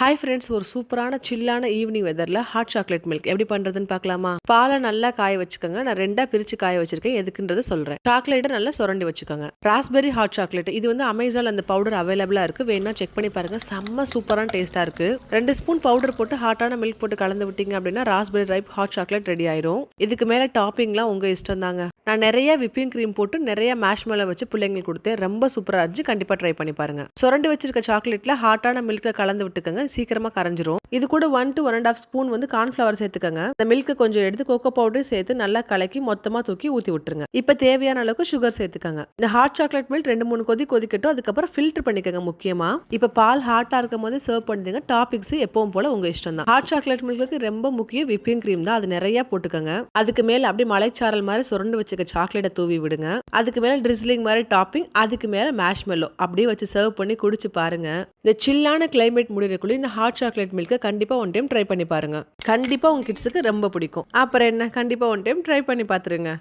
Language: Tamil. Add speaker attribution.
Speaker 1: ஹாய் ஃப்ரெண்ட்ஸ், ஒரு சூப்பரான சில்லான ஈவினிங் வெதரில் ஹாட் சாக்லேட் மில்க் எப்படி பண்ணுறதுன்னு பார்க்கலாமா? பாலை நல்லா காய வச்சுக்கோங்க. நான் ரெண்டாக பிரித்து காய வச்சிருக்கேன். எதுக்குன்றது சொல்கிறேன். சாக்லேட்டை நல்லா சுரண்டி வச்சுக்கோங்க. ராஸ்பெரி ஹாட் சாக்லேட் இது வந்து அமேசான் அந்த பவுடர் அவைலபிளாக இருக்குது. வேணா செக் பண்ணி பாருங்கள். செம்ம சூப்பரான டேஸ்ட்டாக இருக்குது. 2 ஸ்பூன் பவுடர் போட்டு ஹாட்டான மில்க் போட்டு கலந்து விட்டீங்க அப்படின்னா raspberry ripe hot chocolate ready ஆயிரும். இதுக்கு மேலே டாப்பிங்லாம் உங்கள் இஷ்டம் தாங்க. நான் நிறைய விப்பிங் க்ரீம் போட்டு நிறைய மேஷ்மெலோ வச்சு பிள்ளைங்களுக்கு கொடுத்தேன். ரொம்ப சூப்பராக இருந்துச்சு. கண்டிப்பாக ட்ரை பண்ணி பாருங்க. சுரண்டி வச்சிருக்க சாக்லேட்டில் ஹாட்டான மில்கை கலந்து விட்டுக்கோங்க. சீக்கிரமாக கரைஞ்சிரும். இது கூட 1 to 1.5 ஸ்பூன் வந்து கார்ன்ஃப்ளவர் சேர்த்துக்கோங்க. இந்த மில்க் கொஞ்சம் எடுத்து கோகோ பவுடர் சேர்த்து நல்லா கலக்கி மொத்தமாக தூக்கி ஊற்றி விட்டுருங்க. இப்போ தேவையான அளவுக்கு சுகர் சேர்த்துக்கோங்க. இந்த ஹாட் சாக்லேட் மில்க் 2-3 கொதிக்கட்டும். அதுக்கப்புறம் ஃபில்டர் பண்ணிக்கோங்க. முக்கியமா இப்போ பால் ஹாட்டாக இருக்கும் போது சர்வ் பண்ணிடுங்க. டாபிக்ஸ் எப்பவும் போல உங்க இஷ்டம் தான். ஹாட் சாக்லேட் மில்க்கு ரொம்ப முக்கியம் விப்பிங் க்ரீம் தான். அது நிறைய போட்டுக்கோங்க. அதுக்கு மேல அப்படியே மலைச்சாரல் மாதிரி சுரண்டு வச்சுக்க சாக்லேட்டை தூவி விடுங்க. அதுக்கு மேல ட்ரிஸ்லிங் மாதிரி டாப்பிங், அதுக்கு மேல மேஷ்மெல்லோ அப்படியே வச்சு சர்வ் பண்ணி குடிச்சு பாருங்க. இந்த சில்லான கிளைமேட் முடியறதுக்குள்ள இந்த ஹாட் சாக்லேட் மில்க் கண்டிப்பா ஒன் டைம் ட்ரை பண்ணி பாருங்க. கண்டிப்பா உங்க கிட்ஸுக்கு ரொம்ப பிடிக்கும். அப்புறம் என்ன, கண்டிப்பா ஒன் டைம் ட்ரை பண்ணி பாத்துருங்க.